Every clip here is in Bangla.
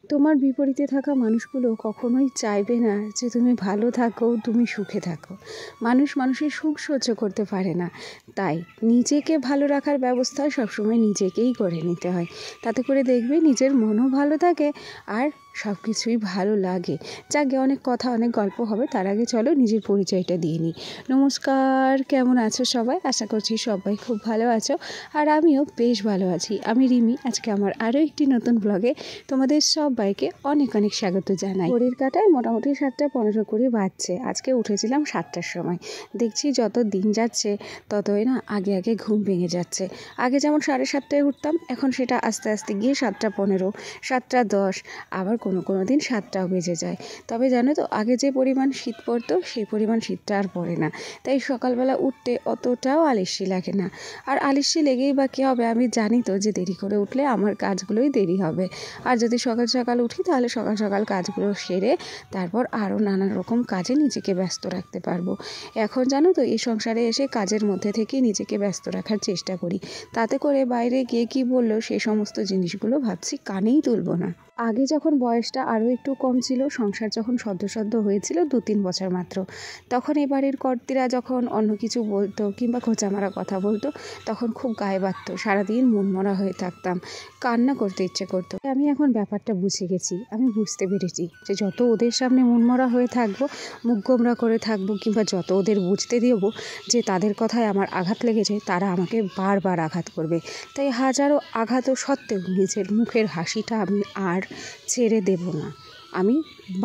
তোমার বিপরীতে থাকা মানুষগুলো কখনোই চাইবে না যে তুমি ভালো থাকো, তুমি সুখে থাকো। মানুষ মানুষের সুখ সহ্য করতে পারে না। তাই নিজেকে ভালো রাখার ব্যবস্থা সবসময় নিজেকেই করে নিতে হয়। তাতে করে দেখবে নিজের মনও ভালো থাকে আর সব কিছুই ভালো লাগে। যাকে অনেক কথা অনেক গল্প হবে, তার আগে চলো নিজের পরিচয়টা দিয়ে নিই। নমস্কার, কেমন আছো সবাই? আশা করছি সবাই খুব ভালো আছো আর আমিও বেশ ভালো আছি। আমি রিমি। আজকে আমার আরও একটি নতুন ব্লগে তোমাদের সবাইকে অনেক অনেক স্বাগত জানাই। ঘড়ির কাঁটায় মোটামুটি 7:15 করে বাজছে। আজকে উঠেছিলাম 7টার সময়। দেখছি যত দিন যাচ্ছে ততই না আগে আগে ঘুম ভেঙে যাচ্ছে। আগে যেমন 7:30টায় উঠতাম, এখন সেটা আস্তে আস্তে গিয়ে 7:15, 7:10, আবার কোনো দিন 7টাও বেজে যায়। তবে জানো তো, আগে যে পরিমাণ শীত পড়তো সেই পরিমাণ শীতটা আর পড়ে না। তাই সকালবেলা উঠতে অতটাও আলস্যি লাগে না। আর আলস্যি লেগেই বা কী হবে, আমি জানি তো যে দেরি করে উঠলে আমার কাজগুলোই দেরি হবে। আর যদি সকাল সকাল উঠি তাহলে সকাল সকাল কাজগুলো সেরে তারপর আরও নানান রকম কাজে নিজেকে ব্যস্ত রাখতে পারবো। এখন জানো তো, এই সংসারে এসে কাজের মধ্যে থেকেই নিজেকে ব্যস্ত রাখার চেষ্টা করি। তাতে করে বাইরে গিয়ে কী বললো সেই সমস্ত জিনিসগুলো ভাবছি কানেই তুলবো না। আগে যখন বয়সটা আরও একটু কম ছিল, সংসার যখন সদ্য হয়েছিল 2-3 বছর মাত্র, তখন এই বাড়ির কর্ত্রীরা যখন অন্য কিছু বলতো কিংবা খোঁচা মারা কথা বলতো, তখন খুব গায়ে বাজতো। সারাদিন মনমরা হয়ে থাকতাম, কান্না করতে ইচ্ছে করতো। আমি এখন ব্যাপারটা বুঝে গেছি। আমি বুঝতে পেরেছি যে যত ওদের সামনে মনমরা হয়ে থাকবো, মুখ গোমরা করে থাকবো, কিংবা যত ওদের বুঝতে দেবো যে তাদের কথায় আমার আঘাত লেগেছে, তারা আমাকে বারবার আঘাত করবে। তাই হাজারো আঘাতও সত্ত্বেও নিজের মুখের হাসিটা আমি আর ছেড়ে দেব না। আমি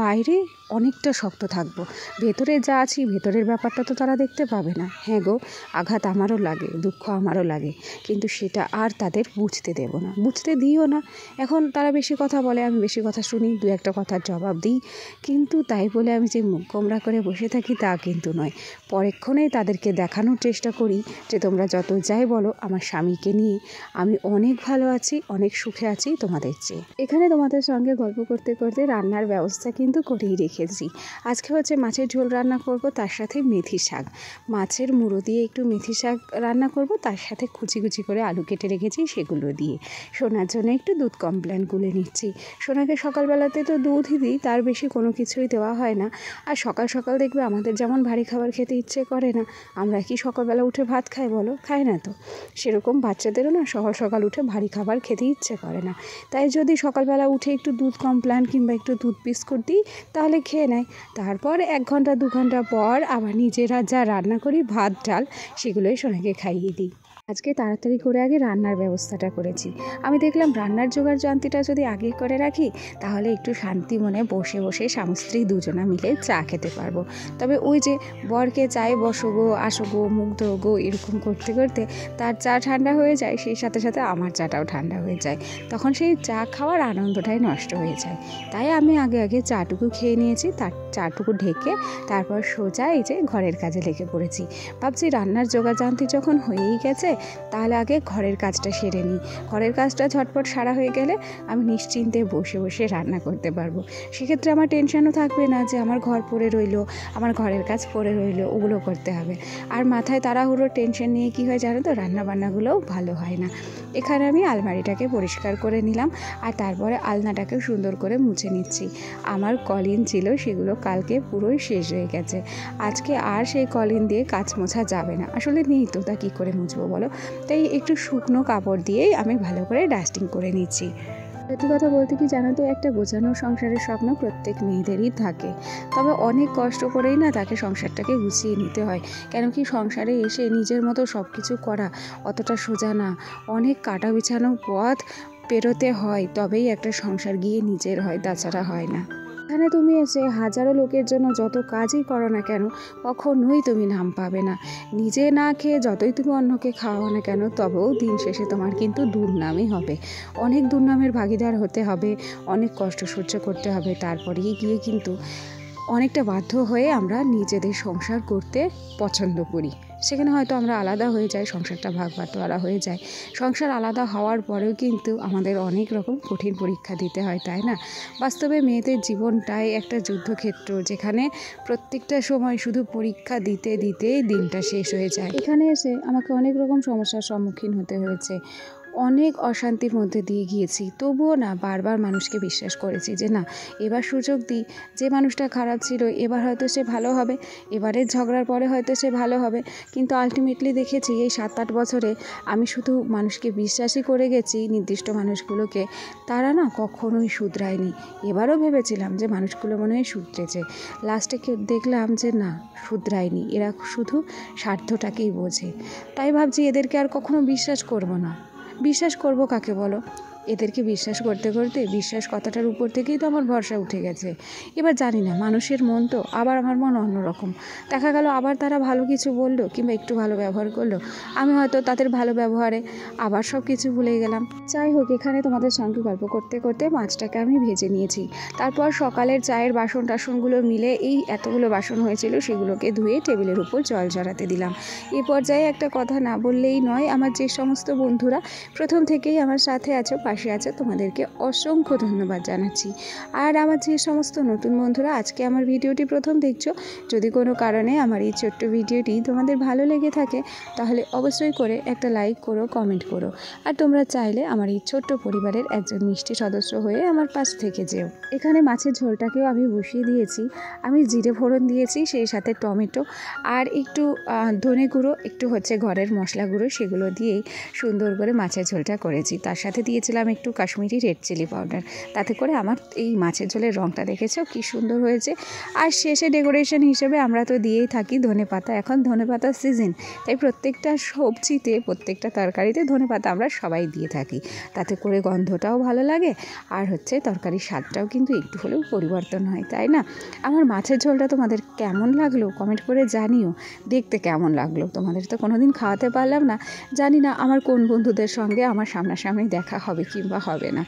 বাইরে অনেকটা শক্ত থাকবো, ভেতরে যা আছি ভেতরের ব্যাপারটা তো তারা দেখতে পাবে না। হ্যাঁ গো, আঘাত আমারও লাগে, দুঃখ আমারও লাগে, কিন্তু সেটা আর তাদের বুঝতে দেব না, বুঝতে দিও না। এখন তারা বেশি কথা বলে, আমি বেশি কথা শুনি, 2-1 কথার জবাব দিই, কিন্তু তাই বলে আমি যে মুখ গোমরা করে বসে থাকি তা কিন্তু নয়। পরক্ষণেই তাদেরকে দেখানোর চেষ্টা করি যে তোমরা যত যাই বলো, আমার স্বামীকে নিয়ে আমি অনেক ভালো আছি, অনেক সুখে আছি তোমাদের চেয়ে। এখানে তোমাদের সঙ্গে গল্প করতে করতে রান্নার ব্যবস্থা কিন্তু করেই রেখেছি। আজকে হচ্ছে মাছের ঝোল রান্না করব, তার সাথে মেথি শাক, মাছের মুড়ো দিয়ে একটু মেথি শাক রান্না করব, তার সাথে কুচি কুচি করে আলু কেটে রেখেছি সেগুলো দিয়ে। সোনার জন্য একটু দুধ কমপ্লেন গুলে নিচ্ছি। সোনাকে সকালবেলাতে তো দুধই দিই, তার বেশি কোনো কিছুই দেওয়া হয় না। আর সকাল সকাল দেখবে আমাদের যেমন ভারী খাবার খেতে ইচ্ছে করে না, আমরা কি সকালবেলা উঠে ভাত খাই বলো? খাই না তো। সেরকম বাচ্চাদেরও না সকাল সকাল উঠে ভারী খাবার খেতে ইচ্ছে করে না। তাই যদি সকালবেলা উঠে একটু দুধ কমপ্লেন কিংবা একটু দুধ বিস্কুট দিই, তাহলে খেয়ে নেয়। তারপর 1 ঘন্টা 2 ঘন্টা পর আবার নিজেরা যা রান্না করি ভাত ডাল, সেগুলোই সোনাকে খাইয়ে দিই। আজকে তাড়াতাড়ি করে আগে রান্নার ব্যবস্থাটা করেছি। আমি দেখলাম রান্নার জোগাড় যন্ত্রটা যদি আগে করে রাখি, তাহলে একটু শান্তি মনে বসে বসে স্বামী স্ত্রী দুজনা মিলে চা খেতে পারবো। তবে ওই যে বরকে চায়ে বসো গো, আসো গো, মুখ ধো গো, এরকম করতে করতে তার চা ঠান্ডা হয়ে যায়, সেই সাথে সাথে আমার চাটাও ঠান্ডা হয়ে যায়। তখন সেই চা খাওয়ার আনন্দটাই নষ্ট হয়ে যায়। তাই আমি আগে চাটুকু খেয়ে নিয়েছি, তার চাটুকু ঢেকে তারপর সোজা এই যে ঘরের কাজে লেগে পড়েছি। ভাবছি রান্নার জোগাড় যন্ত্র যখন হয়েই গেছে, তাহলে আগে ঘরের কাজটা সেরে নিই। ঘরের কাজটা ঝটপট সারা হয়ে গেলে আমি নিশ্চিন্তে বসে বসে রান্না করতে পারবো। সেক্ষেত্রে আমার টেনশনও থাকবে না যে আমার ঘর পড়ে রইলো, আমার ঘরের কাজ পড়ে রইলো, ওগুলো করতে হবে। আর মাথায় তাড়াহুড়ো টেনশন নিয়ে কী হয় জানো তো, রান্নাবান্নাগুলোও ভালো হয় না। এখানে আমি আলমারিটাকে পরিষ্কার করে নিলাম আর তারপরে আলনাটাকে সুন্দর করে মুছে নিচ্ছি। আমার কলিন ছিল, সেগুলো কালকে পুরোই শেষ হয়ে গেছে। আজকে আর সেই কলিন দিয়ে কাচ মোছা যাবে না, আসলে নেই তো, তা কী করে মুছবো বলো? তাই একটু শুকনো কাপড় দিয়েই আমি ভালো করে ডাস্টিং করে নিচ্ছি। সত্যি কথা বলতে কি জানো তো, একটা গোছানো সংসারের স্বপ্ন প্রত্যেক মেয়েদেরই থাকে। তবে অনেক কষ্ট করেই না তাকে সংসারটাকে গুছিয়ে নিতে হয়। কেন কি, সংসারে এসে নিজের মতো সব কিছু করা অতটা সোজা না। অনেক কাটা বিছানো পথ পেরোতে হয়, তবেই একটা সংসার গিয়ে নিজের হয়, তাছাড়া হয় না। এখানে তুমি এসে হাজারো লোকের জন্য যত কাজই করো না কেন, কখনোই তুমি নাম পাবে না। নিজে না খেয়ে যতই তুমি অন্যকে খাওয়াও না কেন, তবেও দিন শেষে তোমার কিন্তু দুর্নামই হবে। অনেক দুর্নামের ভাগিদার হতে হবে, অনেক কষ্ট সহ্য করতে হবে, তারপরেই গিয়ে কিন্তু অনেকটা বাধ্য হয়ে আমরা নিজেদের সংসার করতে পছন্দ করি। সেখানে হয়তো আমরা আলাদা হয়ে যাই, সংসারটা ভাগ বাটোয়ারা হয়ে যায়। সংসার আলাদা হওয়ার পরেও কিন্তু আমাদের অনেক রকম কঠিন পরীক্ষা দিতে হয়, তাই না? বাস্তবে মেয়েদের জীবনটাই একটা যুদ্ধক্ষেত্র, যেখানে প্রত্যেকটা সময় শুধু পরীক্ষা দিতে দিতে দিনটা শেষ হয়ে যায়। এখানে এসে আমাকে অনেক রকম সমস্যার সম্মুখীন হতে হয়েছে। অনেক অশান্তির মধ্যে দিয়ে গিয়েছি, তবুও না বারবার মানুষকে বিশ্বাস করেছি যে না এবার সুযোগ দিই, যে মানুষটা খারাপ ছিল এবার হয়তো সে ভালো হবে, এবারের ঝগড়ার পরে হয়তো সে ভালো হবে। কিন্তু আলটিমেটলি দেখেছি এই 7-8 বছরে আমি শুধু মানুষকে বিশ্বাসই করে গেছি, নির্দিষ্ট মানুষগুলোকে, তারা না কখনোই শুধরায়নি। এবারও ভেবেছিলাম যে মানুষগুলো মনে হয় শুধরেছে, লাস্টে দেখলাম যে না, শুধরায়নি, এরা শুধু স্বার্থটাকেই বোঝে। তাই ভাবছি এদেরকে আর কখনো বিশ্বাস করব না। বিশ্বাস করব কাকে বলো? এদেরকে বিশ্বাস করতে করতে বিশ্বাস কথাটার উপর থেকেই তো আমার ভরসা উঠে গেছে। এবার জানি না, মানুষের মন তো, আবার আমার মন অন্যরকম। দেখা গেল আবার তারা ভালো কিছু বললো কিংবা একটু ভালো ব্যবহার করলো, আমি হয়তো তাদের ভালো ব্যবহারে আবার সব কিছু ভুলে গেলাম। যাই হোক, এখানে তোমাদের সঙ্গে গল্প করতে করতে মাছটাকে আমি ভেজে নিয়েছি। তারপর সকালের চায়ের বাসন টাসনগুলো মিলে এই এতগুলো বাসন হয়েছিল, সেগুলোকে ধুয়ে টেবিলের উপর জল ঝরাতে দিলাম। এ পর্যায়ে একটা কথা না বললেই নয়, আমার যে সমস্ত বন্ধুরা প্রথম থেকেই আমার সাথে আছো, পাশে আছো, তোমাদেরকে অসংখ্য ধন্যবাদ জানাচ্ছি। আর আমার যে সমস্ত নতুন বন্ধুরা আজকে আমার ভিডিওটি প্রথম দেখছো, যদি কোনো কারণে আমার এই ছোট্ট ভিডিওটি তোমাদের ভালো লেগে থাকে তাহলে অবশ্যই করে একটা লাইক করো, কমেন্ট করো। আর তোমরা চাইলে আমার এই ছোট্ট পরিবারের একজন মিষ্টি সদস্য হয়ে আমার পাশ থেকে যেও। এখানে মাছের ঝোলটাকেও আমি বসিয়ে দিয়েছি। আমি জিরে ফোড়ন দিয়েছি, সেই সাথে টমেটো আর একটু ধনে গুঁড়ো, একটু হচ্ছে ঘরের মশলা গুঁড়ো, সেগুলো দিয়েই সুন্দর করে মাছের ঝোলটা করেছি। তার সাথে দিয়েছিলাম একটু কাশ্মীরি রেড চিলি পাউডার, তাতে করে আমার এই মাছের ঝোলের রঙটা দেখেছো কি সুন্দর হয়েছে। আর শেষে ডেকোরেশন হিসেবে আমরা তো দিয়েই থাকি ধনেপাতা, এখন ধনেপাতার সিজন, তাই প্রত্যেকটা সবজিতে, প্রত্যেকটা তরকারিতে ধনেপাতা আমরা সবাই দিয়ে থাকি, তাতে করে গন্ধটাও ভালো লাগে আর হচ্ছে তরকারির স্বাদটাও কিন্তু একটু হলেও পরিবর্তন হয়, তাই না? আমার মাছের ঝোলটা তোমাদের কেমন লাগলো কমেন্ট করে জানিও। দেখতে কেমন লাগলো, তোমাদের তো কোনোদিন খাওয়াতে পারলাম না, জানি না আমার কোন বন্ধুদের সঙ্গে আমার সামনাসামনি দেখা হবে কিংবা হবে না।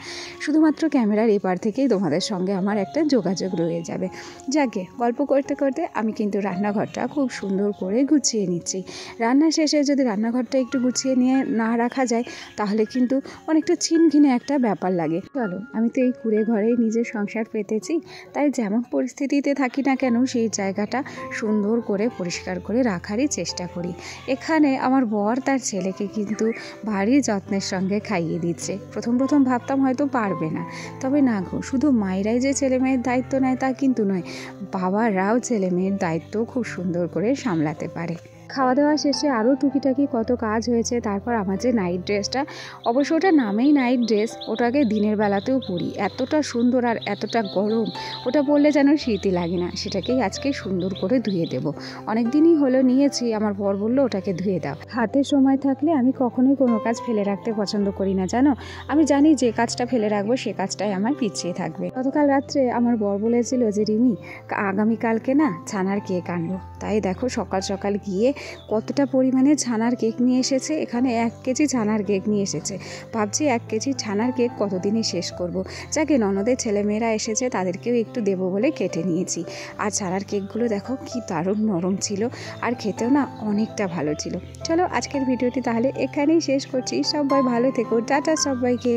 শুধুমাত্র ক্যামেরার এপার থেকেই তোমাদের সঙ্গে আমার একটা যোগাযোগ রয়ে যাবে। যাকে গল্প করতে করতে আমি কিন্তু রান্নাঘরটা খুব সুন্দর করে গুছিয়ে নিচ্ছি। রান্না শেষে যদি রান্নাঘরটা একটু গুছিয়ে নিয়ে না রাখা যায় তাহলে কিন্তু অনেকটা ছিনঘিনে একটা ব্যাপার লাগে। চলো, আমি তো এই কুঁড়ে ঘরেই নিজের সংসার পেতেছি, তাই যেমন পরিস্থিতিতে থাকি না কেন সেই জায়গাটা সুন্দর করে পরিষ্কার করে রাখারই চেষ্টা করি। এখানে আমার বর তার ছেলেকে কিন্তু ভারী যত্নের সঙ্গে খাইয়ে দিচ্ছে। প্রথম ভাবতাম হয়তো পারবে না, তবে না গো, শুধু মায়েরাই যে ছেলে মেয়ের দায়িত্ব নেয় তা কিন্তু নয়, বাবারাও ছেলে মেয়ের দায়িত্ব খুব সুন্দর করে সামলাতে পারে। খাওয়া দাওয়া শেষে আরও টুকিটাকি কত কাজ হয়েছে। তারপর আমার যে নাইট ড্রেসটা, অবশ্য ওটা নামেই নাইট ড্রেস, ওটাকে দিনের বেলাতেও পরি, এতটা সুন্দর আর এতটা গরম, ওটা পরলে যেন শীতই লাগে না। সেটাকেই আজকে সুন্দর করে ধুয়ে দেব। অনেক দিনই হলো নিয়েছি, আমার বর বললো ওটাকে ধুয়ে দাও। হাতে সময় থাকলে আমি কখনোই কোনো কাজ ফেলে রাখতে পছন্দ করি না, জানো। আমি জানি যে কাজটা ফেলে রাখবো সে কাজটাই আমার পিছিয়ে থাকবে। গতকাল রাত্রে আমার বর বলেছিল যে রিমি, আগামীকালকে না ছানার কেক আনবো। তাই দেখো সকাল সকাল গিয়ে কতটা পরিমাণে ছানার কেক নিয়ে এসেছে। এখানে 1 কেজি ছানার কেক নিয়ে এসেছে। ভাবছি 1 কেজি ছানার কেক কতদিনে শেষ করব। যাকে ননদের ছেলেমেয়েরা এসেছে তাদেরকেও একটু দেবো বলে কেটে নিয়েছি। আর ছানার কেকগুলো দেখো কি দারুণ নরম ছিল, আর খেতেও না অনেকটা ভালো ছিল। চলো আজকের ভিডিওটি তাহলে এখানেই শেষ করছি। সবাই ভালো থেকো, টাটা সবাইকে।